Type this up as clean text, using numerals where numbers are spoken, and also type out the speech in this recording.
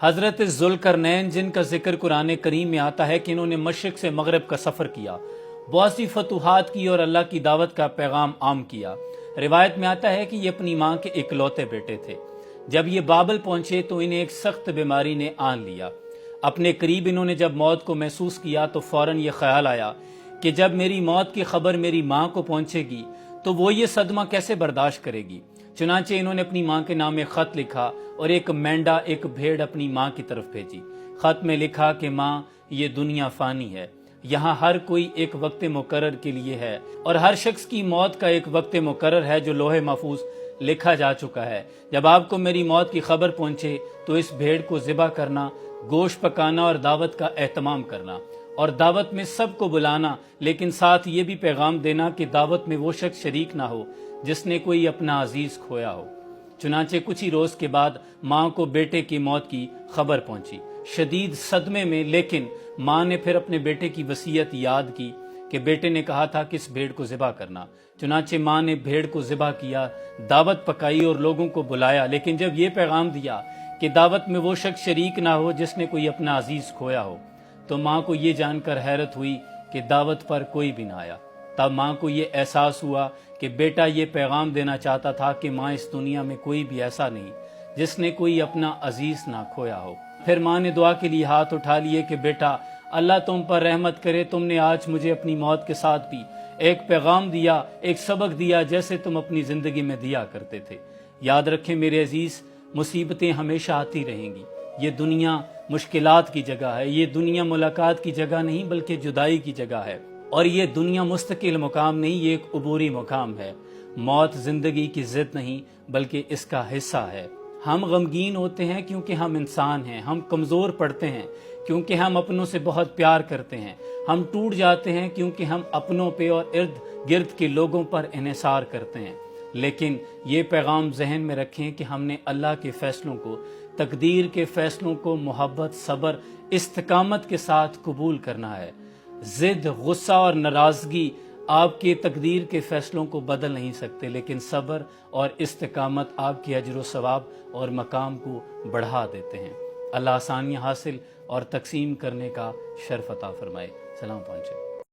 हज़रत ज़ुल्करनैन जिनका जिक्र कुरान करीम में आता है कि इन्होंने मशरिक़ से मगरब का सफ़र किया, बहुत सी फतूहात की और अल्लाह की दावत का पैगाम आम किया। रिवायत में आता है कि ये अपनी माँ के इकलौते बेटे थे। जब ये बाबल पहुंचे तो इन्हें एक सख्त बीमारी ने आन लिया। अपने करीब इन्होंने जब मौत को महसूस किया तो फौरन ये ख्याल आया कि जब मेरी मौत की खबर मेरी माँ को पहुंचेगी तो वो ये सदमा कैसे बर्दाश्त करेगी। चुनांचे इन्होंने अपनी माँ के नाम एक खत लिखा और एक मेंढा एक भेड़ अपनी माँ की तरफ भेजी। खत में लिखा कि माँ, ये दुनिया फानी है, यहाँ हर कोई एक वक्त मुकर्रर के लिए है और हर शख्स की मौत का एक वक्त मुकर्रर है जो लोहे महफूज लिखा जा चुका है। जब आपको मेरी मौत की खबर पहुंचे तो इस भेड़ को ज़िबा करना, गोश्त पकाना और दावत का एहतमाम करना और दावत में सबको बुलाना, लेकिन साथ ये भी पैगाम देना कि दावत में वो शख्स शरीक ना हो जिसने कोई अपना अजीज खोया हो। चुनांचे कुछ ही रोज के बाद माँ को बेटे की मौत की खबर पहुंची। शदीद सदमे में लेकिन माँ ने फिर अपने बेटे की वसीयत याद की कि बेटे ने कहा था कि इस भेड़ को ज़िबा करना। चुनांचे माँ ने भेड़ को ज़िबा किया, दावत पकाई और लोगों को बुलाया, लेकिन जब ये पैगाम दिया कि दावत में वो शख्स शरीक ना हो जिसने कोई अपना अजीज खोया हो, तो माँ को ये जानकर हैरत हुई कि दावत पर कोई भी ना आया। तब माँ को ये एहसास हुआ कि बेटा ये पैगाम देना चाहता था कि माँ, इस दुनिया में कोई भी ऐसा नहीं जिसने कोई अपना अजीज ना खोया हो। फिर माँ ने दुआ के लिए हाथ उठा लिए कि बेटा, अल्लाह तुम पर रहमत करे, तुमने आज मुझे अपनी मौत के साथ भी एक पैगाम दिया, एक सबक दिया जैसे तुम अपनी जिंदगी में दिया करते थे। याद रखें मेरे अजीज, मुसीबतें हमेशा आती रहेंगी। ये दुनिया मुश्किलात की जगह है, ये दुनिया मुलाकात की जगह नहीं बल्कि जुदाई की जगह है। और ये दुनिया मुस्तकिल मुकाम नहीं, ये एक अबूरी मुकाम है। मौत जिंदगी की जिद नहीं बल्कि इसका हिस्सा है। हम गमगीन होते हैं क्योंकि हम इंसान हैं, हम कमज़ोर पड़ते हैं क्योंकि हम अपनों से बहुत प्यार करते हैं, हम टूट जाते हैं क्योंकि हम अपनों पे और इर्द गिर्द के लोगों पर इन्हिसार करते हैं। लेकिन ये पैगाम जहन में रखें कि हमने अल्लाह के फैसलों को, तकदीर के फैसलों को मोहब्बत, सब्र, इस्तिकामत के साथ कबूल करना है। जिद, गुस्सा और नाराज़गी आपके तकदीर के फैसलों को बदल नहीं सकते, लेकिन सब्र और इस्तिकामत आपके अजर व सवाब और मकाम को बढ़ा देते हैं। अल्लाह आसानियाँ हासिल और तकसीम करने का शर्फ अता फरमाए। सलाम पहुँचे।